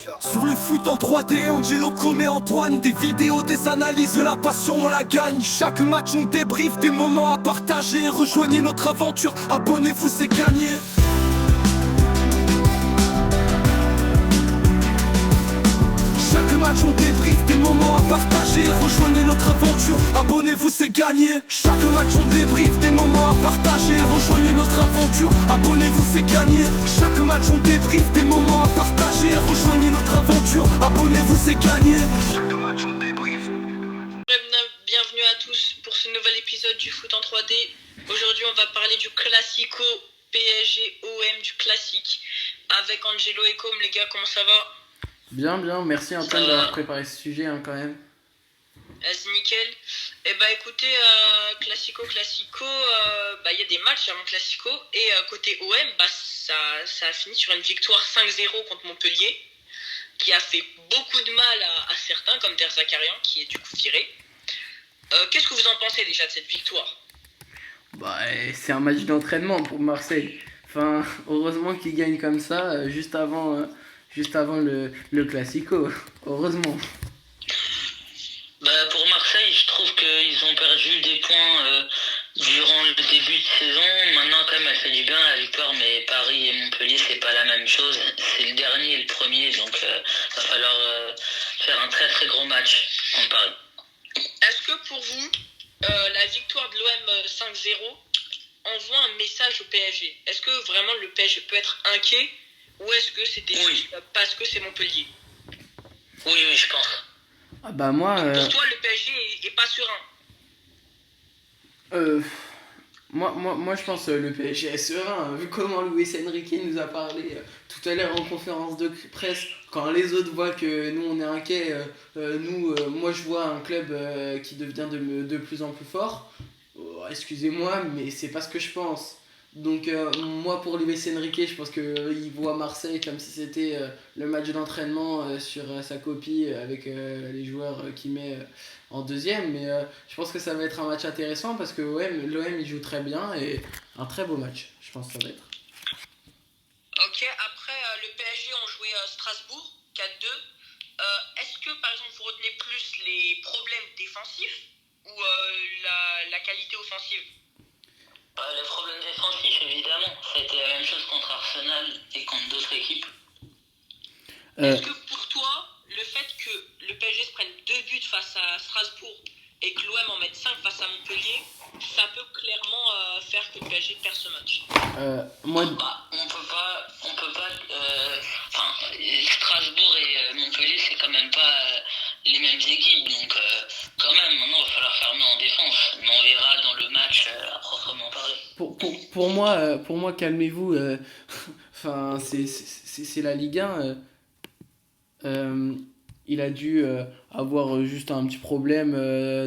Sur le foot en 3D, Angelo commet Antoine. Des vidéos, des analyses, de la passion, on la gagne. Chaque match, on débriefe, des moments à partager. Rejoignez notre aventure, abonnez-vous, c'est gagné. Chaque match, on débriefe, des moments à partager. Rejoignez notre aventure, abonnez-vous, c'est gagné. Chaque match, on débriefe, des moments à partager. Rejoignez notre aventure, abonnez-vous, c'est gagné. Chaque match, on débriefe, des moments à partager. Rejoignez notre aventure, abonnez-vous, c'est gagné. Chaque match, on débriefe. Bienvenue à tous pour ce nouvel épisode du foot en 3D. Aujourd'hui, on va parler du classico PSG-OM, du classique, avec Angelo et Com. Les gars, comment ça va? Bien, merci Antoine d'avoir préparé ce sujet quand même. Vas-y, nickel. Et bah écoutez, classico, il y a des matchs avant classico. Et côté OM, ça a fini sur une victoire 5-0 contre Montpellier, qui a fait beaucoup de mal à certains, comme Der Zakarian, qui est du coup viré. Qu'est-ce que vous en pensez déjà de cette victoire? C'est un match d'entraînement pour Marseille. Enfin, heureusement qu'ils gagnent comme ça, juste avant le Classico. Heureusement. Pour Marseille, je trouve qu'ils ont perdu des points durant le début de saison. Maintenant, quand même, elle fait du bien la victoire, mais Paris et Montpellier, c'est pas la même chose. C'est le dernier et le premier, donc va falloir faire un très très gros match contre Paris. Est-ce que pour vous, la victoire de l'OM 5-0 envoie un message au PSG? Est-ce que vraiment le PSG peut être inquiet, ou est-ce que c'était juste parce que c'est Montpellier? Oui, je pense. Pour toi, le PSG est pas serein? Moi, je pense que le PSG est serein, vu comment Luis Enrique nous a parlé tout à l'heure en conférence de presse. Quand les autres voient que nous on est inquiets, moi je vois un club qui devient de plus en plus fort. Excusez-moi, mais c'est pas ce que je pense. Donc moi pour Luis Enrique, je pense qu'il voit Marseille comme si c'était le match d'entraînement sur sa copie avec les joueurs qu'il met en deuxième. Mais je pense que ça va être un match intéressant parce que l'OM il joue très bien et un très beau match, je pense que ça va être. Ok, après le PSG ont joué Strasbourg 4-2. Est-ce que par exemple vous retenez plus les problèmes défensifs ou la qualité offensive? Le problème défensif, évidemment, ça a été la même chose contre Arsenal et contre d'autres équipes. Est-ce que pour toi, le fait que le PSG se prenne 2 buts face à Strasbourg et que l'OM en mette 5 face à Montpellier, ça peut clairement faire que le PSG perd ce match? On peut pas. Strasbourg et Montpellier, c'est quand même pas les mêmes équipes, donc quand même, maintenant, il va falloir fermer en défense. Mais on verra dans le match à proprement parler. Pour moi, calmez-vous. Enfin, c'est la Ligue 1. Il a dû avoir juste un petit problème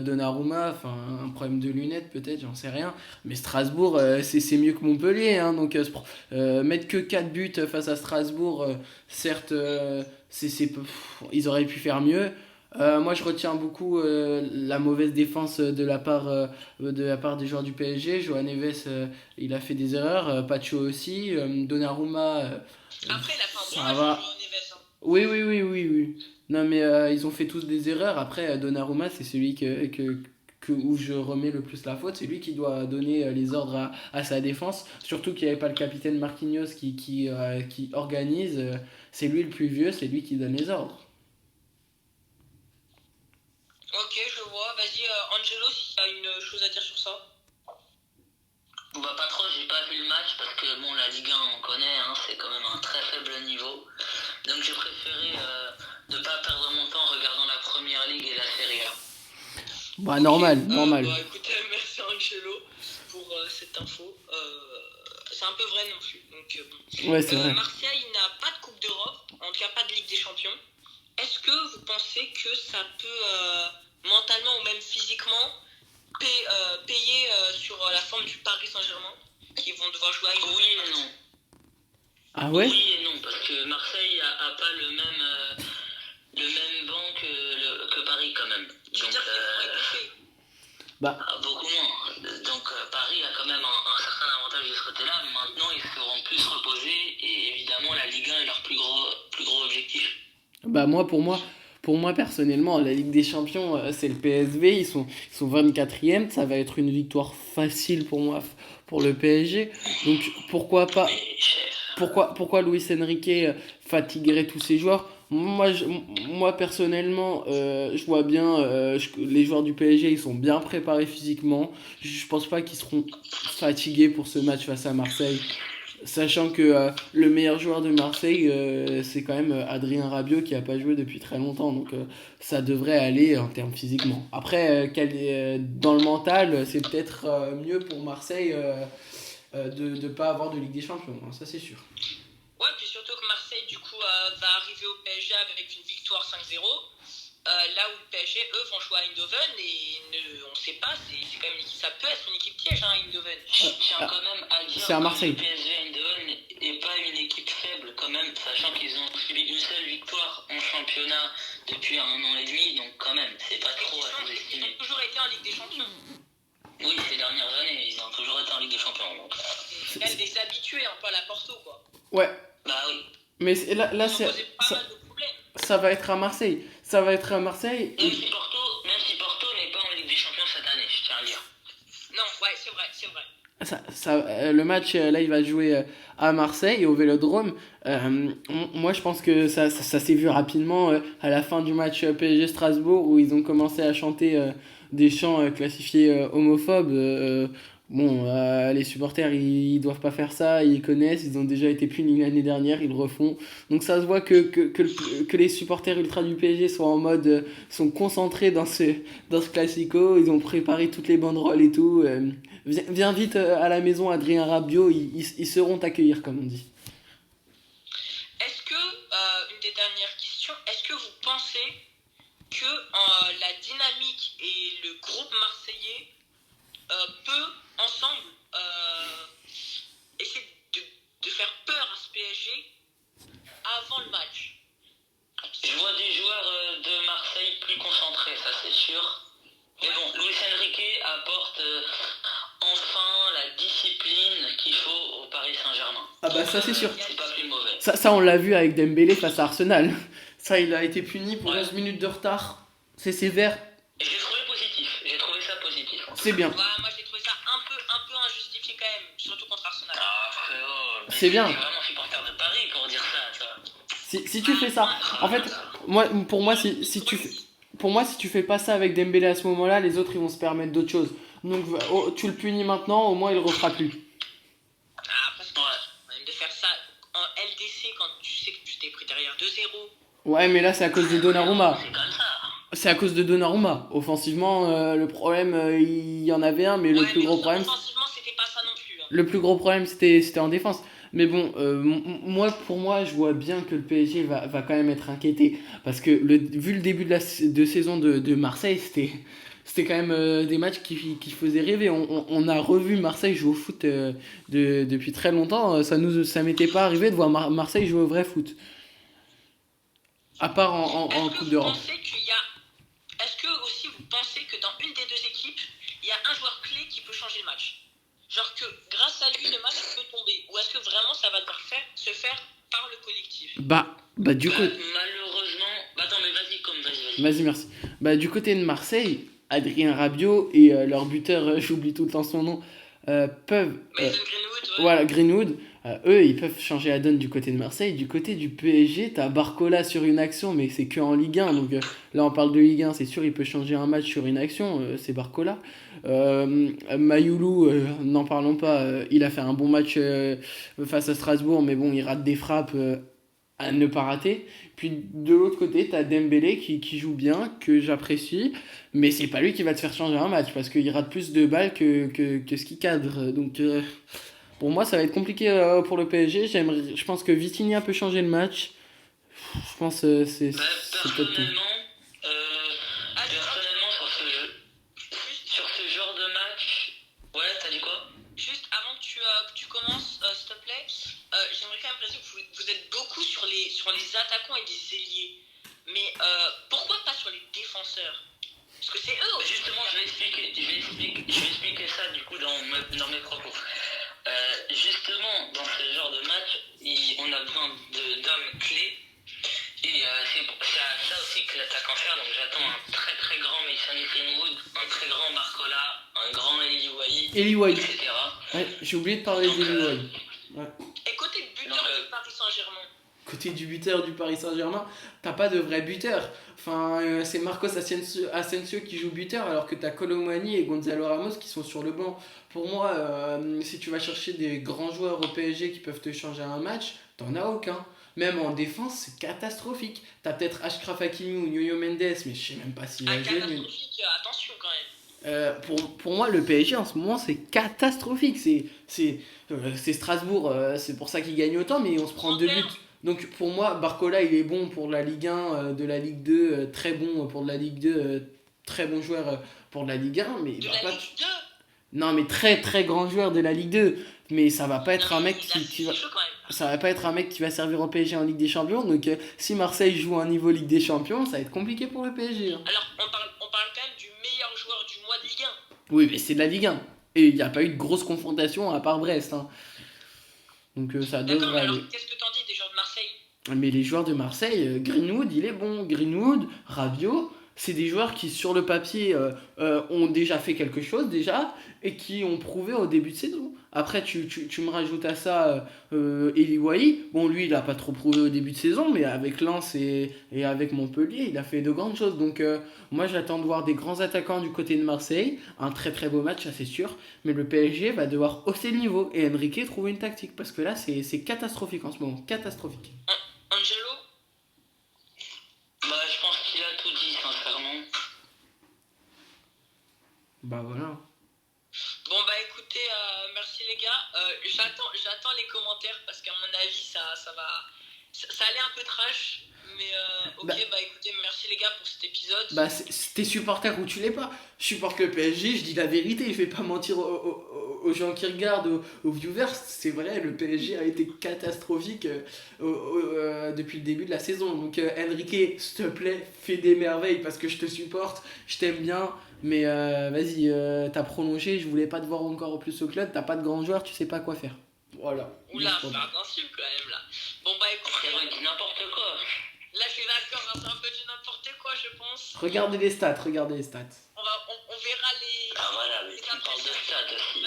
Donnarumma, enfin un problème de lunettes peut-être, j'en sais rien. Mais Strasbourg, c'est mieux que Montpellier, hein, donc mettre que 4 buts face à Strasbourg, certes, ils auraient pu faire mieux. Moi je retiens beaucoup la mauvaise défense de la part des joueurs du PSG. Johan Neves, il a fait des erreurs, Pacho aussi, Donnarumma. Après, il a fait un ça bon va. match, Johan Neves. Oui. Non mais ils ont fait tous des erreurs. Après Donnarumma, c'est celui où je remets le plus la faute. C'est lui qui doit donner les ordres à sa défense. Surtout qu'il n'y avait pas le capitaine Marquinhos qui organise. C'est lui le plus vieux, c'est lui qui donne les ordres. Ok, je vois. Vas-y, Angelo, si tu as une chose à dire sur ça. Pas trop, j'ai pas vu le match parce que la Ligue 1 on connaît, hein, c'est quand même un très faible niveau. Donc j'ai préféré ne pas perdre mon temps en regardant la Première Ligue et la Serie A. Normal. Écoutez, merci Angelo pour cette info. C'est un peu vrai non plus. Donc, bon. Ouais, c'est vrai. Marseille n'a pas de Coupe d'Europe, en tout cas pas de Ligue des Champions. Est-ce que vous pensez que ça peut mentalement ou même physiquement payer sur la forme du Paris Saint-Germain, qui vont devoir jouer à une... Oui et non. Ah ouais? Oui et non, parce que Marseille a pas le même banc que Paris quand même. Donc, beaucoup moins. Donc Paris a quand même un certain avantage de ce côté-là. Maintenant, ils seront plus reposés et évidemment, la Ligue 1 est leur plus gros objectif. Bah pour moi personnellement, la Ligue des Champions, c'est le PSV, ils sont 24e, ça va être une victoire facile pour moi, pour le PSG. Donc pourquoi pas, Mais chef, pourquoi Luis Enrique fatiguerait tous ses joueurs? Moi personnellement, je vois bien les joueurs du PSG, ils sont bien préparés physiquement. Je pense pas qu'ils seront fatigués pour ce match face à Marseille. Sachant que le meilleur joueur de Marseille, c'est quand même Adrien Rabiot qui a pas joué depuis très longtemps. Donc ça devrait aller en termes physiquement. Après, dans le mental, c'est peut-être mieux pour Marseille de ne pas avoir de Ligue des Champions, hein, ça c'est sûr. Ouais, puis surtout que Marseille, du coup, va arriver au PSG avec une victoire 5-0. Là où le PSG, eux, vont jouer à Eindhoven et on ne sait pas, c'est quand même, ça peut être une équipe piège, hein, Eindhoven. je tiens quand même à dire C'est à que Marseille. le PSV Eindhoven n'est pas une équipe faible quand même, sachant qu'ils ont subi une seule victoire en championnat depuis 1 an et demi, donc quand même, c'est pas trop à Ils sous-estimer. ont toujours été en Ligue des Champions. Oui, ces dernières années, ils ont toujours été en Ligue des Champions. Donc, C'est quand même des habitués, un peu à la Porto, quoi. Ouais, bah oui. mais là Ils ont c'est, posé pas ça, mal de problèmes. ça va être à Marseille. Ça va être à Marseille. Même si Porto n'est pas en Ligue des Champions cette année, je tiens à le dire. Non, ouais, c'est vrai, c'est vrai. Le match, là, il va jouer à Marseille, au Vélodrome. Moi, je pense que ça s'est vu rapidement à la fin du match PSG Strasbourg où ils ont commencé à chanter des chants classifiés homophobes. Les supporters, ils doivent pas faire ça, ils connaissent, ils ont déjà été punis l'année dernière, ils le refont. Donc ça se voit que les supporters ultra du PSG sont en mode, sont concentrés dans ce classico, ils ont préparé toutes les banderoles et tout. Viens vite à la maison, Adrien Rabiot, ils seront t'accueillir, comme on dit. Est-ce que, une des dernières questions, est-ce que vous pensez que la dynamique et le groupe marseillais peut ensemble essayer de faire peur à ce PSG avant le match? Je vois des joueurs de Marseille plus concentrés, ça c'est sûr. Mais bon, Luis Enrique apporte enfin la discipline qu'il faut au Paris Saint-Germain. Ah bah ça c'est sûr. C'est pas plus mauvais. Ça on l'a vu avec Dembélé face à Arsenal. Ça, il a été puni pour Ouais. 11 minutes de retard. C'est sévère, Et j'ai trouvé positif, j'ai trouvé ça positif. c'est bien. Ouais, moi j'ai trouvé ça un peu injustifié quand même, surtout contre Arsenal. Ah frérot, mais C'est bien. t'es vraiment supporter de Paris pour dire ça, toi. Si tu fais ça, en fait, pour moi, si tu fais pas ça avec Dembélé à ce moment-là, les autres ils vont se permettre d'autres choses. Donc tu le punis maintenant, au moins il le refera plus. Ah, parce que même de faire ça en LDC quand tu sais que tu t'es pris derrière 2-0. Ouais, mais là c'est à cause de Donnarumma. C'est comme ça. C'est à cause de Donnarumma. Offensivement, le problème, il y en avait un, mais le Ouais, plus mais gros problème, offensivement, c'était pas ça non plus. Hein. le plus gros problème c'était en défense. Mais bon, pour moi, je vois bien que le PSG va quand même être inquiété. Parce que vu le début de saison de Marseille, c'était quand même des matchs qui faisaient rêver. On a revu Marseille jouer au foot depuis très longtemps. Ça m'était pas arrivé de voir Marseille jouer au vrai foot. À part en Est-ce que Coupe vous d'Europe. pensez est-ce que aussi vous pensez que dans une des deux équipes, il y a un joueur clé qui peut changer le match? Genre que grâce à lui, le match peut tomber. Ou est-ce que vraiment ça va devoir se faire par le collectif? Du coup. Malheureusement. Attends, mais vas-y. Vas-y, merci. Du côté de Marseille, Adrien Rabiot et leur buteur, j'oublie tout le temps son nom, peuvent. Mason Greenwood, ouais. Voilà, Greenwood, eux, ils peuvent changer la donne du côté de Marseille. Du côté du PSG, t'as Barcola sur une action, mais c'est que en Ligue 1. Donc là, on parle de Ligue 1, c'est sûr, il peut changer un match sur une action, c'est Barcola. Mayoulou, n'en parlons pas, il a fait un bon match face à Strasbourg, mais bon, il rate des frappes à ne pas rater. Puis de l'autre côté, t'as Dembélé qui joue bien, que j'apprécie, mais c'est pas lui qui va te faire changer un match, parce qu'il rate plus de balles que ce qui cadre. Donc pour moi, ça va être compliqué pour le PSG. Je pense que Vitinha peut changer le match. Je pense que c'est peut-être tout. Personnellement, sur ce genre de match. Ouais, t'as dit quoi? Juste avant que tu commences, s'il te plaît, j'aimerais quand même préciser que vous êtes beaucoup sur les attaquants et les ailiers. Mais pourquoi pas sur les défenseurs? Parce que c'est eux aussi. Justement, je vais expliquer ça du coup dans mes propos. Justement, dans ce genre de match, on a besoin d'hommes clés. Et c'est aussi que l'attaque en fer, donc j'attends un très très grand Mason Greenwood, un très grand Barcola, un grand Eli Wahi, Eli Wahi. etc. Ouais, j'ai oublié de parler Donc, d'Eli Wahi. Ouais. Et côté buteur Non, du Paris Saint-Germain. Côté du buteur du Paris Saint-Germain, t'as pas de vrai buteur. Enfin, c'est Marcos Asensio qui joue buteur, alors que t'as Colomani et Gonzalo Ramos qui sont sur le banc. Pour moi, si tu vas chercher des grands joueurs au PSG qui peuvent te changer un match, t'en as aucun. Même en défense, c'est catastrophique. T'as peut-être Achraf Hakimi ou Nuno Mendes, mais je sais même pas s'il va jouer. Catastrophique, attention quand même. Pour moi, le PSG en ce moment, c'est catastrophique. C'est Strasbourg, c'est pour ça qu'ils gagnent autant, mais on se prend 2 buts. Donc pour moi, Barcola, il est bon pour la Ligue 1, de la Ligue 2, très bon pour de la Ligue 2, très bon joueur pour de la Ligue 1, mais il De va la pas... Ligue 2. Non, mais très très grand joueur de la Ligue 2, mais ça va pas être un mec C'est qui va... chaud quand même. Ça va pas être un mec qui va servir au PSG en Ligue des Champions, donc si Marseille joue à un niveau Ligue des Champions, ça va être compliqué pour le PSG. Hein. Alors, on parle quand même du meilleur joueur du mois de Ligue 1. Oui, mais c'est de la Ligue 1, et il n'y a pas eu de grosse confrontation à part Brest. Hein. Donc ça D'accord, mais devrait alors aller. qu'est-ce que t'en dis des joueurs de Marseille? Mais les joueurs de Marseille, Greenwood, il est bon. Greenwood, Rabiot, c'est des joueurs qui, sur le papier, ont déjà fait quelque chose, déjà, et qui ont prouvé au début de saison. Après, tu me rajoutes à ça Eli Wahi. Bon, lui, il n'a pas trop prouvé au début de saison, mais avec Lens et avec Montpellier, il a fait de grandes choses. Donc, moi, j'attends de voir des grands attaquants du côté de Marseille. Un très très beau match, ça c'est sûr. Mais le PSG va devoir hausser le niveau. Et Enrique trouver une tactique. Parce que là, c'est catastrophique en ce moment. Catastrophique. Angelo? Bah, je pense qu'il a tout dit, sincèrement. Bah voilà. Bon bah écoutez, merci les gars. J'attends les commentaires parce qu'à mon avis ça allait un peu trash. Mais ok, bah écoutez, merci les gars pour cet épisode. Bah, t'es supporter ou tu l'es pas. Je supporte le PSG, je dis la vérité, je vais pas mentir aux gens qui regardent, aux viewers. C'est vrai, le PSG a été catastrophique depuis le début de la saison. Donc, Enrique, s'il te plaît, fais des merveilles parce que je te supporte, je t'aime bien. Mais vas-y, t'as prolongé, je voulais pas te voir encore plus au club, t'as pas de grands joueurs, tu sais pas quoi faire. Voilà. Oula, fais attention quand même là. Bon bah écoutez, Frérot, il dit n'importe quoi. là je suis d'accord, hein, c'est un peu du n'importe quoi je pense. Regardez les stats. On verra les. Ah voilà, mais les tu parles de stats aussi.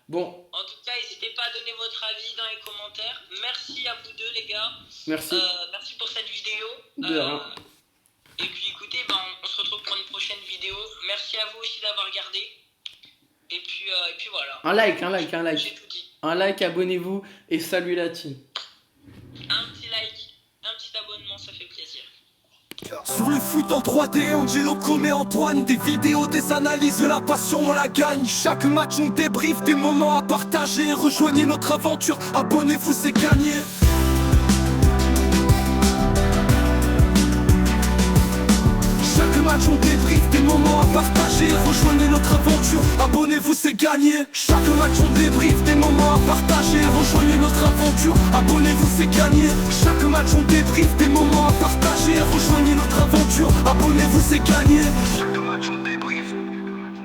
Bon, En tout cas, n'hésitez pas à donner votre avis dans les commentaires. Merci à vous deux les gars. merci. Merci pour cette vidéo. De rien. Et puis écoutez, on se retrouve pour une prochaine vidéo. Merci à vous aussi d'avoir regardé. Et puis voilà. Un like. J'ai tout dit. Un like, abonnez-vous et salut la team. Un petit like, un petit abonnement, ça fait plaisir. Sur le foot en 3D, Angelo commet Antoine. Des vidéos, des analyses, de la passion, on la gagne. Chaque match, on débriefe, des moments à partager. Rejoignez notre aventure, abonnez-vous, c'est gagné. Chaque match, on débriefe, des moments à partager. Rejoignez notre aventure, abonnez-vous, c'est gagné. Chaque match, on débriefe, des moments à partager. Rejoignez notre aventure, abonnez-vous, c'est gagné. Chaque match, on débriefe, des moments à partager. Rejoignez notre aventure, abonnez-vous, c'est gagné.